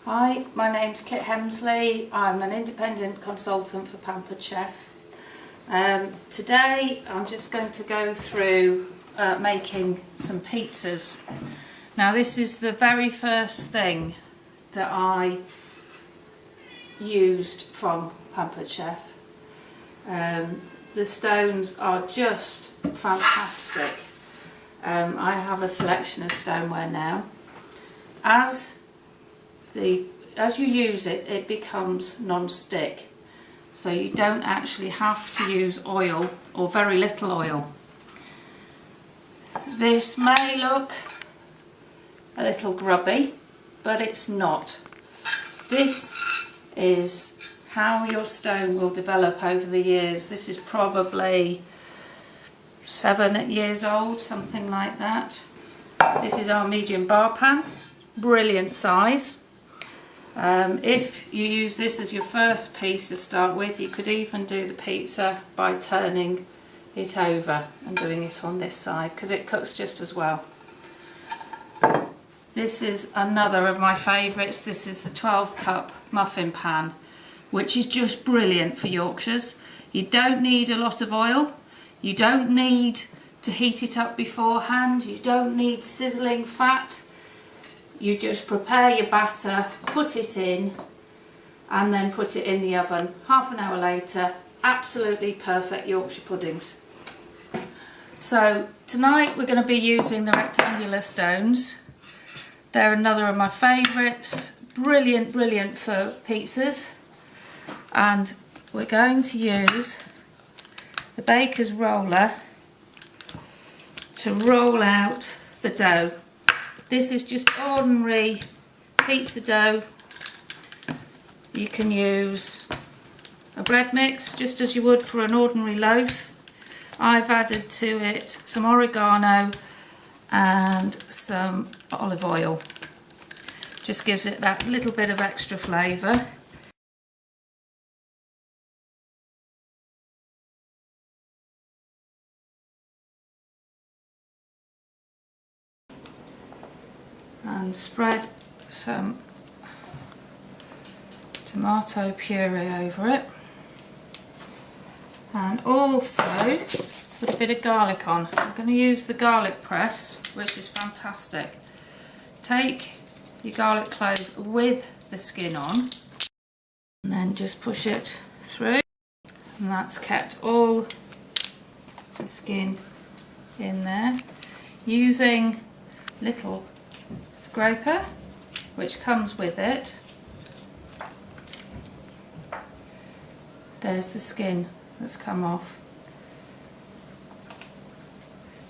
Hi, my name's Kit Hemsley. I'm an independent consultant for Pampered Chef. Today I'm just going to go through making some pizzas. Now this is the very first thing that I used from Pampered Chef. The stones are just fantastic. I have a selection of stoneware now. As you use it, it becomes non-stick, so you don't actually have to use oil or very little oil. This may look a little grubby, but it's not. This is how your stone will develop over the years. This is probably 7 years old, something like that. This is our medium bar pan, brilliant size. If you use this as your first piece to start with, you could even do the pizza by turning it over and doing it on this side, because it cooks just as well. This is another of my favourites. This is the 12-cup muffin pan, which is just brilliant for Yorkshires. You don't need a lot of oil. You don't need to heat it up beforehand. You don't need sizzling fat. You just prepare your batter, put it in, and then put it in the oven. Half an hour later, absolutely perfect Yorkshire puddings. So tonight we're going to be using the rectangular stones. They're another of my favourites. Brilliant, brilliant for pizzas. And we're going to use the baker's roller to roll out the dough. This is just ordinary pizza dough. You can use a bread mix just as you would for an ordinary loaf. I've added to it some oregano and some olive oil. Just gives it that little bit of extra flavour. And spread some tomato puree over it, and also put a bit of garlic on. I'm going to use the garlic press, which is fantastic. Take your garlic clove with the skin on and then just push it through, and that's kept all the skin in there. Using little scraper which comes with it. There's the skin that's come off.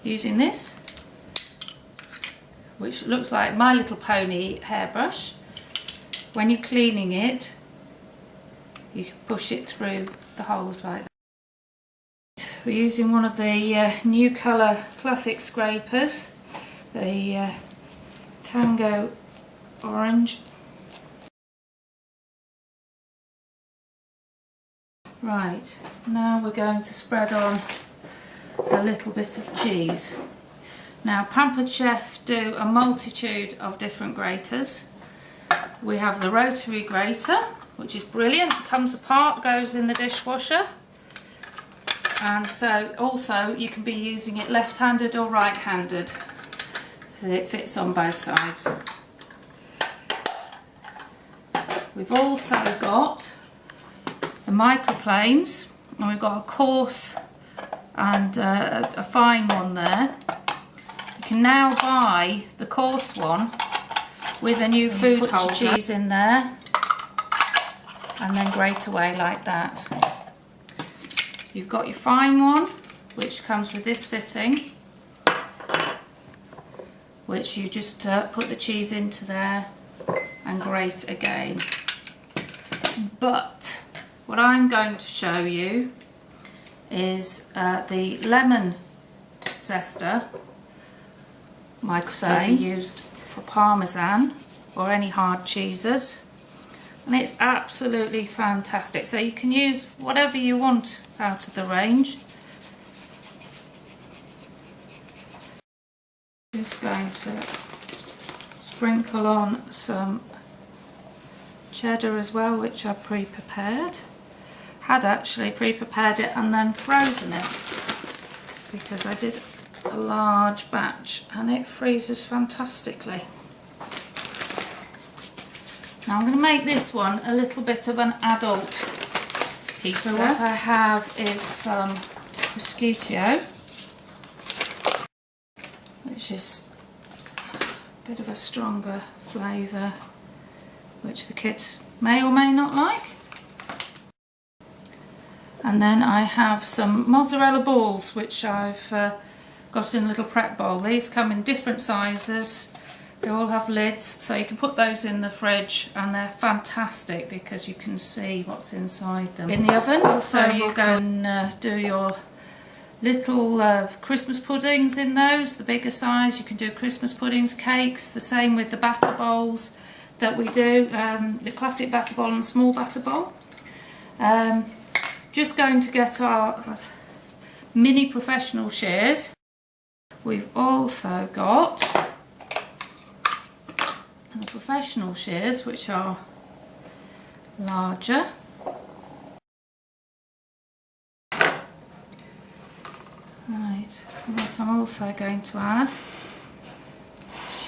Using this, which looks like My Little Pony hairbrush, when you're cleaning it you can push it through the holes like that. We're using one of the New Colour classic scrapers, the Tango Orange. Right, now we're going to spread on a little bit of cheese. Now Pampered Chef do a multitude of different graters. We have the rotary grater, which is brilliant, comes apart, goes in the dishwasher, and so also you can be using it left-handed or right-handed. It fits on both sides. We've also got the microplanes, and we've got a coarse and a fine one there. You can now buy the coarse one with a new food holder. Put your cheese in there and then grate away like that. You've got your fine one, which comes with this fitting, which you just put the cheese into there and grate again. But what I'm going to show you is the lemon zester, like say, used for parmesan or any hard cheeses, and it's absolutely fantastic. So you can use whatever you want out of the range. Just going to sprinkle on some cheddar as well, which I pre-prepared. Had actually pre-prepared it and then frozen it because I did a large batch and it freezes fantastically. Now I'm going to make this one a little bit of an adult pizza. So what I have is some prosciutto, which is a bit of a stronger flavour, which the kids may or may not like. And then I have some mozzarella balls, which I've got in a little prep bowl. These come in different sizes. They all have lids, so you can put those in the fridge, and they're fantastic because you can see what's inside them. In the oven, also you go and do your little Christmas puddings in those, the bigger size. You can do Christmas puddings, cakes, the same with the batter bowls that we do, the classic batter bowl and small batter bowl. Just going to get our mini professional shears. We've also got the professional shears, which are larger. Right, and what I'm also going to add,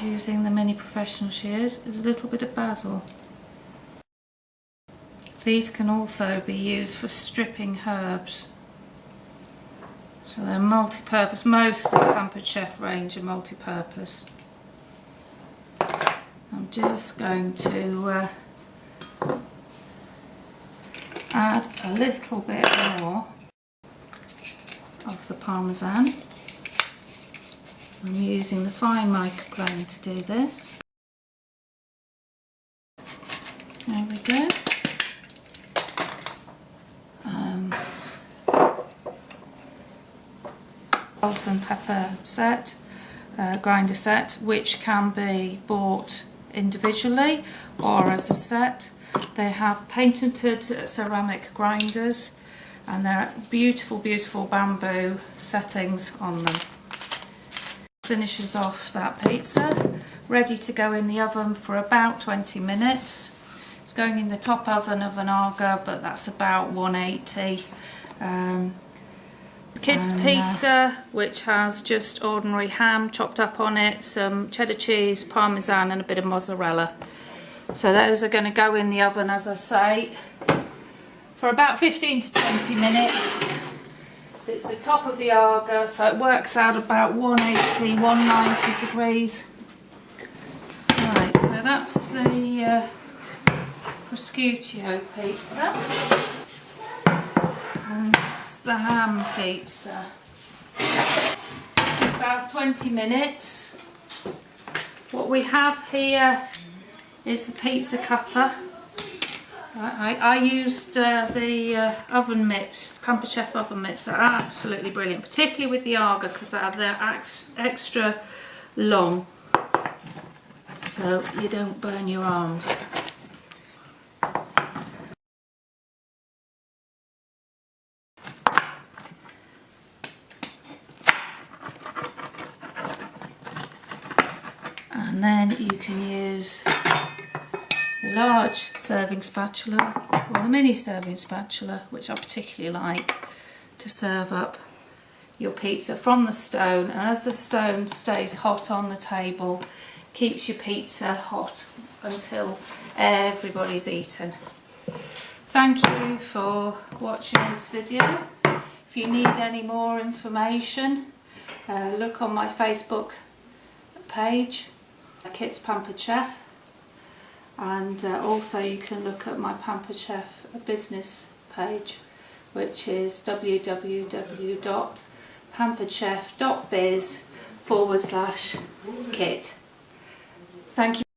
using the mini professional shears, is a little bit of basil. These can also be used for stripping herbs. So they're multi-purpose. Most of the Pampered Chef range are multi-purpose. I'm just going to add a little bit more of the parmesan. I'm using the fine microplane to do this. There we go. Salt and pepper set, grinder set, which can be bought individually or as a set. They have patented ceramic grinders and they're beautiful, beautiful bamboo settings on them. Finishes off that pizza, ready to go in the oven for about 20 minutes. It's going in the top oven of an Aga, but that's about 180. Kids pizza, which has just ordinary ham chopped up on it, some cheddar cheese, parmesan and a bit of mozzarella. So those are going to go in the oven, as I say, for about 15 to 20 minutes. It's the top of the Aga, so it works out about 180, 190 degrees. Right, so that's the prosciutto pizza. And that's the ham pizza. About 20 minutes. What we have here is the pizza cutter. I used the oven mitts, Pampered Chef oven mitts. They're absolutely brilliant, particularly with the Aga, because they're extra long, so you don't burn your arms. And then you can use the large serving spatula or the mini serving spatula, which I particularly like, to serve up your pizza from the stone. And as the stone stays hot on the table, keeps your pizza hot until everybody's eaten. Thank you for watching this video. If you need any more information, look on my Facebook page, KitsPamperedChef, and also you can look at my Pampered Chef business page, which is www.pamperedchef.biz/kit. Thank you.